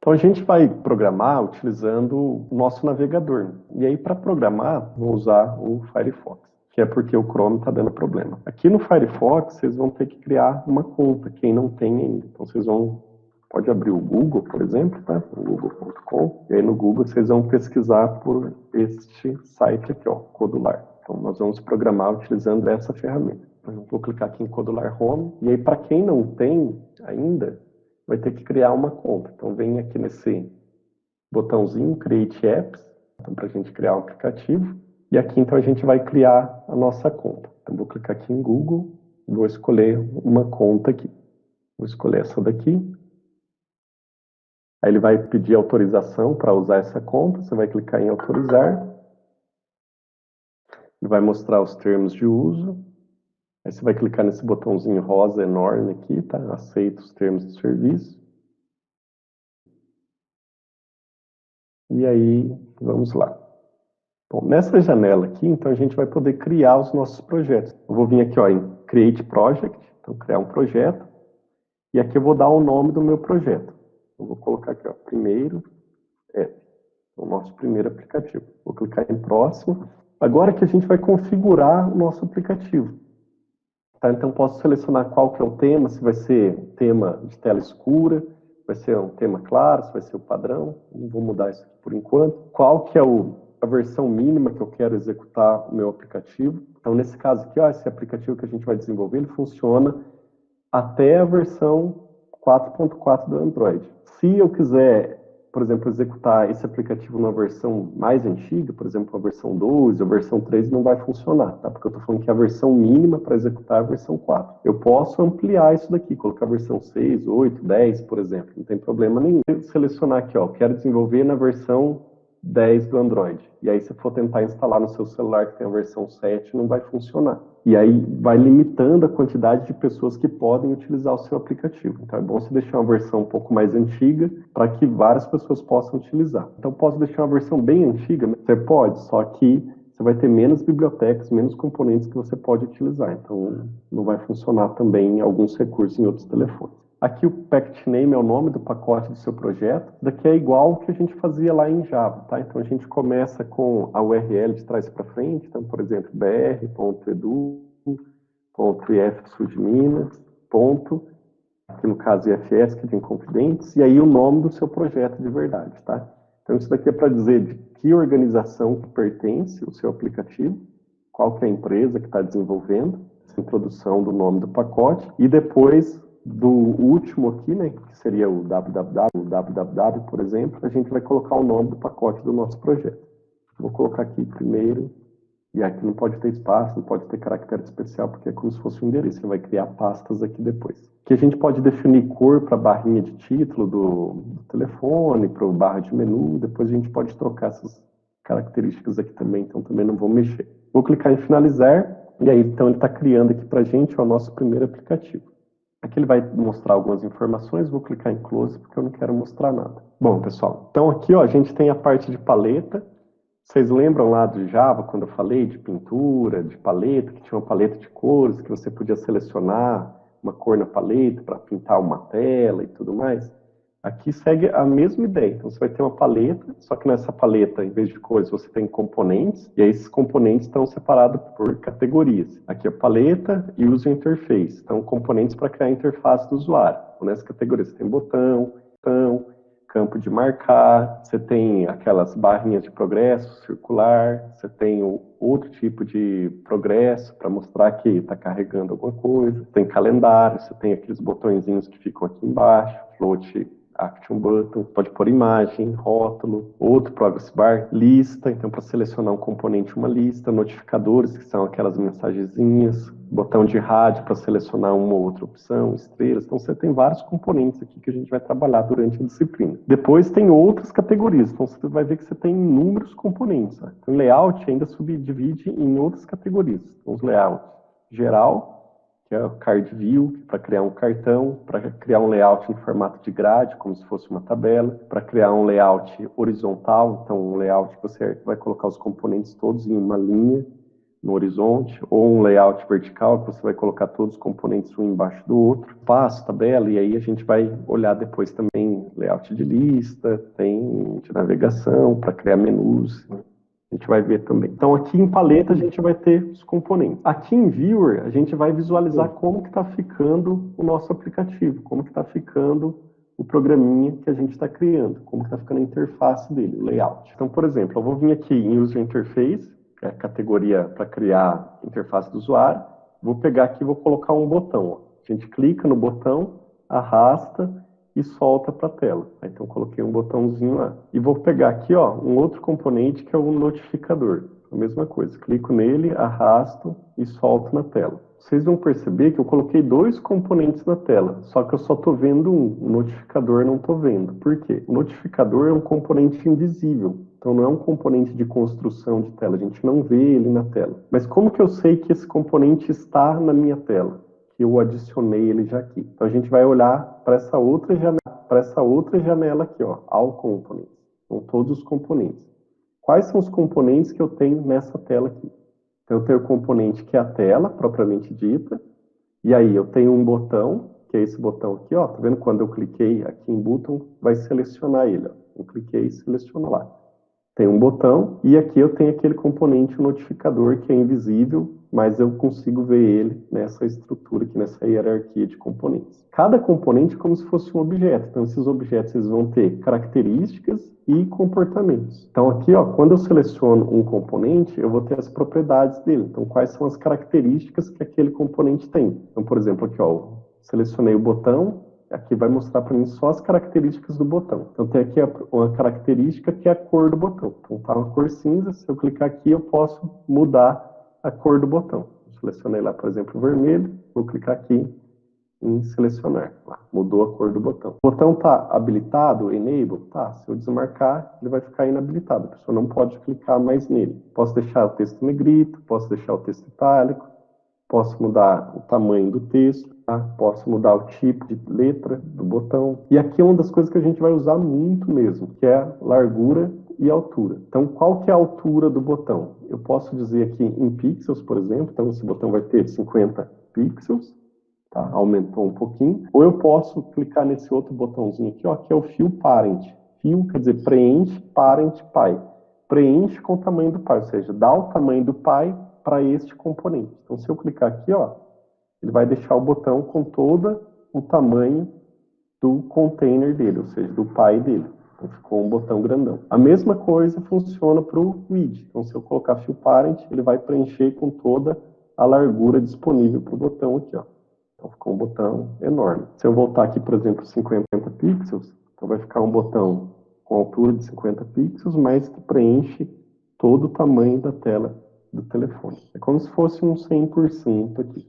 Então a gente vai programar utilizando o nosso navegador. E aí para programar, vou usar o Firefox, que é porque o Chrome está dando problema. Aqui no Firefox, vocês vão ter que criar uma conta, quem não tem ainda. Então vocês pode abrir o Google, por exemplo, tá? O google.com, e aí no Google vocês vão pesquisar por este site aqui, ó, Codular. Então nós vamos programar utilizando essa ferramenta. Eu vou clicar aqui em Codular Home, e aí para quem não tem ainda, vai ter que criar uma conta. Então vem aqui nesse botãozinho, Create Apps, então, para a gente criar um aplicativo. E aqui então a gente vai criar a nossa conta. Então vou clicar aqui em Google, vou escolher uma conta aqui. Vou escolher essa daqui. Aí ele vai pedir autorização para usar essa conta, você vai clicar em autorizar. Ele vai mostrar os termos de uso. Aí você vai clicar nesse botãozinho rosa enorme aqui, tá? Aceita os termos de serviço. E aí, vamos lá. Bom, nessa janela aqui, então a gente vai poder criar os nossos projetos. Eu vou vir aqui ó, em Create Project, então criar um projeto. E aqui eu vou dar o nome do meu projeto. Eu vou colocar aqui, ó, primeiro app, o nosso primeiro aplicativo. Vou clicar em próximo. Agora que a gente vai configurar o nosso aplicativo. Tá? Então posso selecionar qual que é o tema, se vai ser tema de tela escura, vai ser um tema claro, se vai ser o padrão. Não vou mudar isso aqui por enquanto. Qual que é a versão mínima que eu quero executar o meu aplicativo. Então nesse caso aqui, ó, esse aplicativo que a gente vai desenvolver, ele funciona até a versão 4.4 do Android. Se eu quiser, por exemplo, executar esse aplicativo numa versão mais antiga, por exemplo, a versão 12 ou a versão 3, não vai funcionar, tá? Porque eu estou falando que a versão mínima para executar é a versão 4. Eu posso ampliar isso daqui, colocar a versão 6, 8, 10, por exemplo, não tem problema nenhum. Eu selecionar aqui, ó, quero desenvolver na versão 10 do Android. E aí, se for tentar instalar no seu celular que tem a versão 7, não vai funcionar. E aí, vai limitando a quantidade de pessoas que podem utilizar o seu aplicativo. Então, é bom você deixar uma versão um pouco mais antiga para que várias pessoas possam utilizar. Então, posso deixar uma versão bem antiga? Você pode, só que você vai ter menos bibliotecas, menos componentes que você pode utilizar. Então, não vai funcionar também em alguns recursos em outros telefones. Aqui o package name é o nome do pacote do seu projeto. Daqui é igual ao que a gente fazia lá em Java, tá? Então a gente começa com a URL de trás para frente, então, por exemplo, br.edu.if Sul de Minas, ponto, aqui no caso IFS, que é de Inconfidentes, e aí o nome do seu projeto de verdade, tá? Então isso daqui é para dizer de que organização que pertence o seu aplicativo, qual que é a empresa que está desenvolvendo, essa introdução do nome do pacote, e depois do último aqui, né, que seria o www, por exemplo, a gente vai colocar o nome do pacote do nosso projeto. Vou colocar aqui primeiro, e aqui não pode ter espaço, não pode ter caractere especial, porque é como se fosse um endereço, você vai criar pastas aqui depois. Aqui a gente pode definir cor para a barrinha de título do telefone, para o barra de menu, depois a gente pode trocar essas características aqui também, então também não vou mexer. Vou clicar em finalizar, e aí então ele está criando aqui para a gente o nosso primeiro aplicativo. Aqui ele vai mostrar algumas informações, vou clicar em Close porque eu não quero mostrar nada. Bom, pessoal, então aqui ó, a gente tem a parte de paleta. Vocês lembram lá do Java, quando eu falei de pintura, de paleta, que tinha uma paleta de cores, que você podia selecionar uma cor na paleta para pintar uma tela e tudo mais? Aqui segue a mesma ideia. Então, você vai ter uma paleta, só que nessa paleta, em vez de cores, você tem componentes, e aí esses componentes estão separados por categorias. Aqui a paleta e user interface. Então, componentes para criar a interface do usuário. Então, nessa categoria, você tem botão, campo de marcar, você tem aquelas barrinhas de progresso circular, você tem outro tipo de progresso para mostrar que está carregando alguma coisa, tem calendário, você tem aqueles botõezinhos que ficam aqui embaixo, float action button, pode pôr imagem, rótulo, outro progress bar, lista, então para selecionar um componente, uma lista, notificadores, que são aquelas mensagenzinhas, botão de rádio para selecionar uma ou outra opção, estrelas, então você tem vários componentes aqui que a gente vai trabalhar durante a disciplina. Depois tem outras categorias, então você vai ver que você tem inúmeros componentes. Né? Então, layout ainda subdivide em outras categorias, então os layouts geral, que é o card view, para criar um cartão, para criar um layout em formato de grade, como se fosse uma tabela, para criar um layout horizontal, então um layout que você vai colocar os componentes todos em uma linha no horizonte, ou um layout vertical, que você vai colocar todos os componentes um embaixo do outro, passo, tabela, e aí a gente vai olhar depois também layout de lista, tem de navegação, para criar menus, né? A gente vai ver também. Então, aqui em paleta, a gente vai ter os componentes. Aqui em Viewer, a gente vai visualizar como que está ficando o nosso aplicativo, como que está ficando o programinha que a gente está criando, como que está ficando a interface dele, o layout. Então, por exemplo, eu vou vir aqui em User Interface, que é a categoria para criar interface do usuário. Vou pegar aqui e vou colocar um botão. Ó. A gente clica no botão, arrasta e solta para a tela. Então, coloquei um botãozinho lá. E vou pegar aqui ó, um outro componente que é o notificador. A mesma coisa, clico nele, arrasto e solto na tela. Vocês vão perceber que eu coloquei dois componentes na tela, só que eu só estou vendo um, o notificador não estou vendo. Por quê? O notificador é um componente invisível, então não é um componente de construção de tela, a gente não vê ele na tela. Mas como que eu sei que esse componente está na minha tela? Que eu adicionei ele já aqui. Então a gente vai olhar para essa outra janela aqui, ó, All Components. Então todos os componentes. Quais são os componentes que eu tenho nessa tela aqui? Então eu tenho o componente que é a tela, propriamente dita, e aí eu tenho um botão, que é esse botão aqui, ó, tá vendo? Quando eu cliquei aqui em button, vai selecionar ele, ó. Eu cliquei e seleciono lá. Tem um botão, e aqui eu tenho aquele componente, o notificador, que é invisível, mas eu consigo ver ele nessa estrutura aqui, nessa hierarquia de componentes. Cada componente é como se fosse um objeto, então esses objetos eles vão ter características e comportamentos. Então aqui, ó, quando eu seleciono um componente, eu vou ter as propriedades dele. Então quais são as características que aquele componente tem? Então, por exemplo, aqui, ó, selecionei o botão, aqui vai mostrar para mim só as características do botão. Então tem aqui uma característica que é a cor do botão. Então tá uma cor cinza, se eu clicar aqui eu posso mudar a cor do botão. Eu selecionei lá, por exemplo, vermelho, vou clicar aqui em selecionar. Lá, mudou a cor do botão. O botão está habilitado, enable? Tá, se eu desmarcar, ele vai ficar inabilitado. A pessoa não pode clicar mais nele. Posso deixar o texto negrito, posso deixar o texto itálico, posso mudar o tamanho do texto, tá? Posso mudar o tipo de letra do botão. E aqui é uma das coisas que a gente vai usar muito mesmo, que é a largura e altura. Então, qual que é a altura do botão? Eu posso dizer aqui em pixels, por exemplo, então esse botão vai ter 50 pixels, tá? Aumentou um pouquinho. Ou eu posso clicar nesse outro botãozinho aqui, ó, que é o Fill Parent. Fill quer dizer preenche, parent, pai. Preenche com o tamanho do pai, ou seja, dá o tamanho do pai para este componente. Então, se eu clicar aqui, ó, ele vai deixar o botão com todo o tamanho do container dele, ou seja, do pai dele. Então, ficou um botão grandão. A mesma coisa funciona para o widget. Então, se eu colocar Fill Parent, ele vai preencher com toda a largura disponível para o botão aqui, ó. Então, ficou um botão enorme. Se eu voltar aqui, por exemplo, 50 pixels, então vai ficar um botão com altura de 50 pixels, mas que preenche todo o tamanho da tela do telefone. É como se fosse um 100% aqui.